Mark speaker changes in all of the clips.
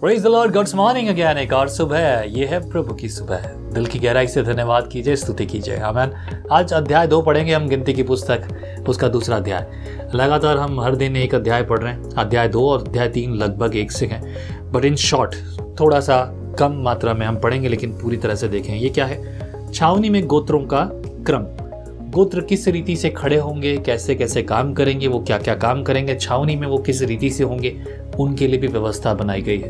Speaker 1: Praise the Lord, good morning again. एक और सुबह है, ये है प्रभु की सुबह। दिल की गहराई से धन्यवाद कीजिए, स्तुति कीजिए। आमीन। आज अध्याय 2 पढ़ेंगे हम, गिनती की पुस्तक, उसका दूसरा अध्याय। लगातार हम हर दिन एक अध्याय पढ़ रहे हैं। अध्याय 2 और अध्याय 3 लगभग एक से हैं, बट इन शॉर्ट थोड़ा सा कम मात्रा में हम पढ़ेंगे, लेकिन पूरी तरह से देखें। ये क्या है? छावनी में गोत्रों का क्रम। गोत्र किस रीति से खड़े होंगे, कैसे कैसे काम करेंगे, वो क्या क्या काम करेंगे, छावनी में वो किस रीति से होंगे, उनके लिए भी व्यवस्था बनाई गई है।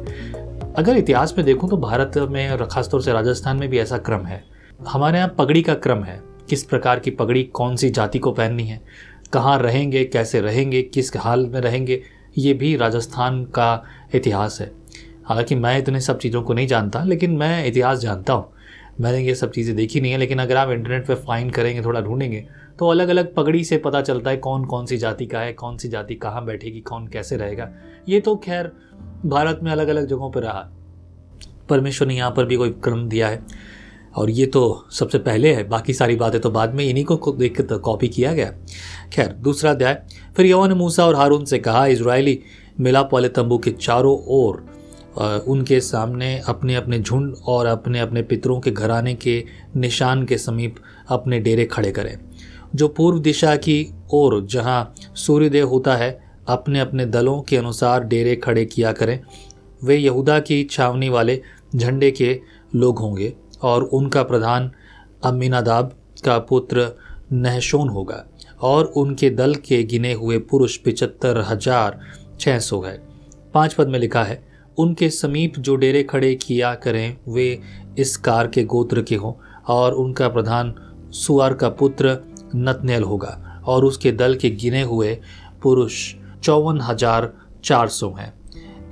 Speaker 1: अगर इतिहास में देखूं तो भारत में और खासतौर से राजस्थान में भी ऐसा क्रम है। हमारे यहाँ पगड़ी का क्रम है, किस प्रकार की पगड़ी कौन सी जाति को पहननी है, कहाँ रहेंगे, कैसे रहेंगे, किस हाल में रहेंगे, ये भी राजस्थान का इतिहास है। हालांकि मैं इतने सब चीज़ों को नहीं जानता, लेकिन मैं इतिहास जानता हूँ। मैंने ये सब चीज़ें देखी नहीं है, लेकिन अगर आप इंटरनेट पे फाइंड करेंगे, थोड़ा ढूंढेंगे, तो अलग अलग पगड़ी से पता चलता है कौन कौन सी जाति का है, कौन सी जाति कहाँ बैठेगी, कौन कैसे रहेगा। ये तो खैर भारत में अलग अलग जगहों पर रहा। परमेश्वर ने यहाँ पर भी कोई क्रम दिया है, और ये तो सबसे पहले है। बाकी सारी बातें तो बाद में इन्हीं को देख के तो कॉपी किया गया। खैर, दूसरा अध्याय। फिर यहोवा ने मूसा और हारून से कहा, इजरायली मिलाप वाले तंबू के चारों ओर उनके सामने अपने अपने झुंड और अपने अपने पितरों के घराने के निशान के समीप अपने डेरे खड़े करें। जो पूर्व दिशा की ओर जहाँ सूर्योदय होता है, अपने अपने दलों के अनुसार डेरे खड़े किया करें। वे यहूदा की छावनी वाले झंडे के लोग होंगे, और उनका प्रधान अम्मीनादाब का पुत्र नहशोन होगा, और उनके दल के गिने हुए पुरुष 75,600 है। 5 पद में लिखा है, उनके समीप जो डेरे खड़े किया करें वे इस कार के गोत्र के हों, और उनका प्रधान सुआर का पुत्र नतनेल होगा, और उसके दल के गिने हुए पुरुष 54,400 हैं।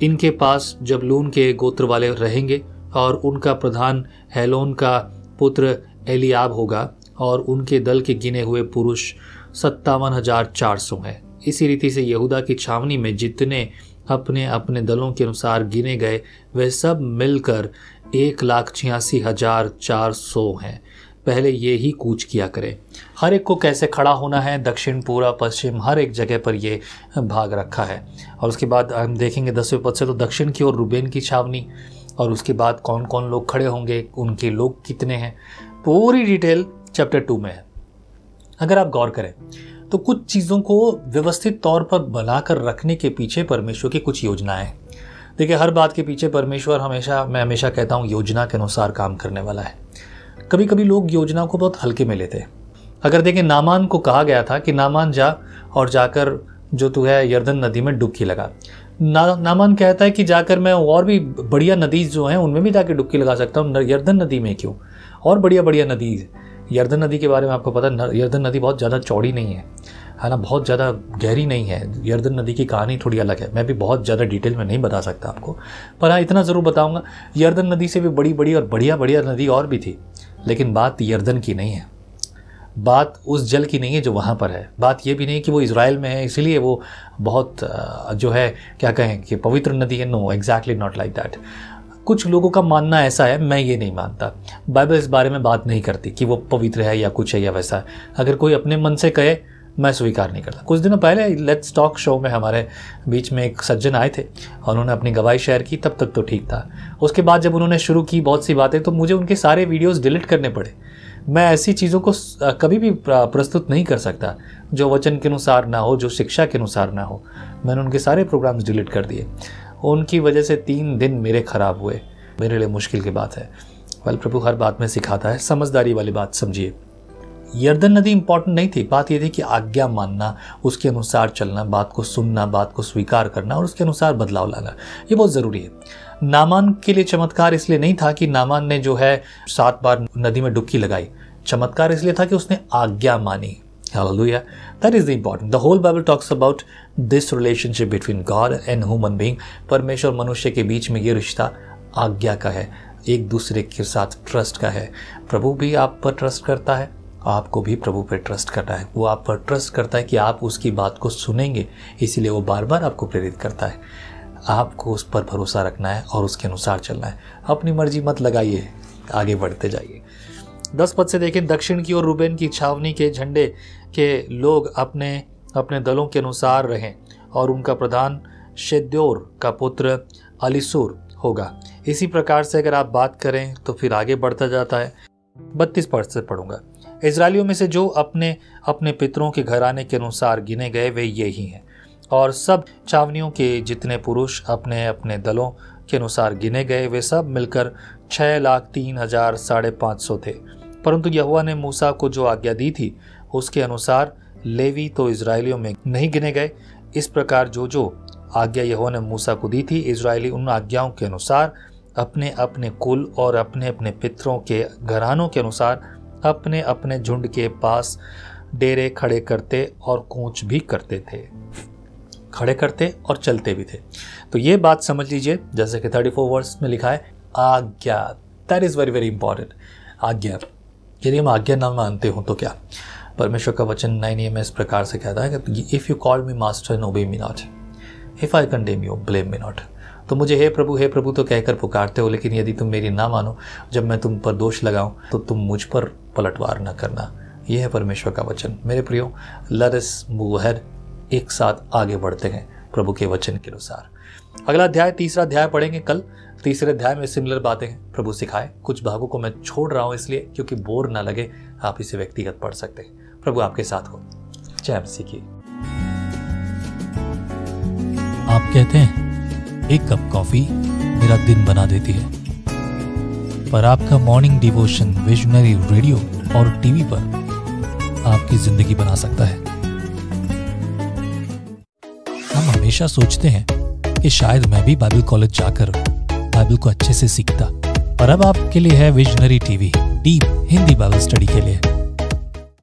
Speaker 1: इनके पास जबलून के गोत्र वाले रहेंगे, और उनका प्रधान हेलोन का पुत्र एलियाब होगा, और उनके दल के गिने हुए पुरुष 57,400 हैं। इसी रीति से यहूदा की छावनी में जितने अपने अपने दलों के अनुसार गिने गए, वे सब मिलकर 1,86,400 हैं। पहले ये ही कूच किया करें। हर एक को कैसे खड़ा होना है, दक्षिण, पूर्व, पश्चिम, हर एक जगह पर ये भाग रखा है। और उसके बाद हम देखेंगे 10वें पद से, तो दक्षिण की ओर रूबेन की छावनी, और उसके बाद कौन कौन लोग खड़े होंगे, उनके लोग कितने हैं, पूरी डिटेल चैप्टर 2 में है। अगर आप गौर करें तो कुछ चीज़ों को व्यवस्थित तौर पर बनाकर रखने के पीछे परमेश्वर की कुछ योजनाएं हैं। देखिए, हर बात के पीछे परमेश्वर मैं हमेशा कहता हूँ, योजना के अनुसार काम करने वाला है। कभी कभी लोग योजना को बहुत हल्के में लेते हैं। अगर देखें, नामान को कहा गया था कि नामान जा और जाकर जो तू है यर्दन नदी में डुबकी लगा। नामान कहता है कि जाकर मैं और भी बढ़िया नदी जो हैं उनमें भी जाकर डुबकी लगा सकता हूँ, यर्दन नदी में क्यों? और बढ़िया बढ़िया नदी। यर्दन नदी के बारे में आपको पता है, यर्दन नदी बहुत ज़्यादा चौड़ी नहीं है ना, बहुत ज़्यादा गहरी नहीं है। यर्दन नदी की कहानी थोड़ी अलग है। मैं भी बहुत ज़्यादा डिटेल में नहीं बता सकता आपको, पर हाँ इतना ज़रूर बताऊंगा, यर्दन नदी से भी बड़ी बड़ी और बढ़िया बढ़िया नदी और भी थी। लेकिन बात यर्दन की नहीं है, बात उस जल की नहीं है जो वहाँ पर है। बात ये भी नहीं कि वो इज़राइल में है इसलिए वो बहुत जो है क्या कहें कि पवित्र नदी है। No, exactly not like that. कुछ लोगों का मानना ऐसा है, मैं ये नहीं मानता। बाइबल इस बारे में बात नहीं करती कि वो पवित्र है या कुछ है या वैसा है। अगर कोई अपने मन से कहे, मैं स्वीकार नहीं करता। कुछ दिनों पहले लेट्स टॉक शो में हमारे बीच में एक सज्जन आए थे, और उन्होंने अपनी गवाही शेयर की। तब तक तो ठीक था। उसके बाद जब उन्होंने शुरू की बहुत सी बातें, तो मुझे उनके सारे वीडियोज़ डिलीट करने पड़े। मैं ऐसी चीज़ों को कभी भी प्रस्तुत नहीं कर सकता जो वचन के अनुसार ना हो, जो शिक्षा के अनुसार ना हो। मैंने उनके सारे प्रोग्राम्स डिलीट कर दिए। उनकी वजह से 3 दिन मेरे ख़राब हुए। मेरे लिए मुश्किल की बात है। प्रभु हर बात में सिखाता है, समझदारी वाली बात समझिए। यर्दन नदी इंपॉर्टेंट नहीं थी। बात यह थी कि आज्ञा मानना, उसके अनुसार चलना, बात को सुनना, बात को स्वीकार करना और उसके अनुसार बदलाव लाना, ये बहुत ज़रूरी है। नामान के लिए चमत्कार इसलिए नहीं था कि नामान ने जो है 7 बार नदी में डुबकी लगाई। चमत्कार इसलिए था कि उसने आज्ञा मानी। Hallelujah. That is the important. The whole Bible talks about this relationship between God and human being. परमेश्वर मनुष्य के बीच में ये रिश्ता आज्ञा का है, एक दूसरे के साथ ट्रस्ट का है। प्रभु भी आप पर ट्रस्ट करता है, आपको भी प्रभु पर ट्रस्ट करना है। वो आप पर ट्रस्ट करता है कि आप उसकी बात को सुनेंगे, इसीलिए वो बार बार आपको प्रेरित करता है। आपको उस पर भरोसा रखना है और उसके अनुसार चलना है। अपनी मर्जी मत लगाइए, आगे बढ़ते जाइए। 10 पद से देखें, दक्षिण की ओर रूबेन की छावनी के झंडे के लोग अपने अपने दलों के अनुसार रहें, और उनका प्रधान शेद्योर का पुत्र अलीसूर, होगा। इसी प्रकार से अगर आप बात करें तो फिर आगे बढ़ता जाता है। 32 पद से पढ़ूंगा। इजराइलियों में से जो अपने अपने पितरों के घराने के अनुसार गिने गए वे ये ही हैं, और सब छावनियों के जितने पुरुष अपने अपने दलों के अनुसार गिने गए वे सब मिलकर 6,03,550 थे। परंतु यहोवा ने मूसा को जो आज्ञा दी थी उसके अनुसार लेवी तो इजराइलियों में नहीं गिने गए। इस प्रकार जो जो आज्ञा यहोवा ने मूसा को दी थी, इजराइली उन आज्ञाओं के अनुसार अपने अपने कुल और अपने अपने पितरों के घरानों के अनुसार अपने अपने झुंड के पास डेरे खड़े करते और कूच भी करते थे, खड़े करते और चलते भी थे। तो ये बात समझ लीजिए, जैसे कि 34 वर्स में लिखा है आज्ञा। That is very very important. आज्ञा, यदि हम आज्ञा ना मानते हो तो क्या? परमेश्वर का वचन 9 में इस प्रकार से कहता है कि if you call me master and ओबे me not, if I condemn you blame me not. तो मुझे हे प्रभु तो कहकर पुकारते हो, लेकिन यदि तुम मेरी ना मानो, जब मैं तुम पर दोष लगाऊं तो तुम मुझ पर पलटवार न करना। यह है परमेश्वर का वचन। मेरे प्रियो, लेट अस मूव अहेड, एक साथ आगे बढ़ते हैं प्रभु के वचन के अनुसार। अगला अध्याय, तीसरा अध्याय पढ़ेंगे कल। तीसरे अध्याय में सिमिलर बातें प्रभु सिखाए। कुछ भागों को मैं छोड़ रहा हूँ इसलिए क्योंकि बोर ना लगे, आप इसे व्यक्तिगत पढ़ सकते हैं। प्रभु आपके साथ हो। जय मसीह की।
Speaker 2: आप कहते हैं एक कप कॉफी मेरा दिन बना देती है, पर आपका मॉर्निंग डिवोशन विजनरी रेडियो और टीवी पर आपकी जिंदगी बना सकता है। हम हमेशा सोचते हैं कि शायद मैं भी बाइबल कॉलेज जाकर बाइबल को अच्छे से सीखता, पर अब आपके लिए है visionary TV, deep Hindi Bible study के लिए।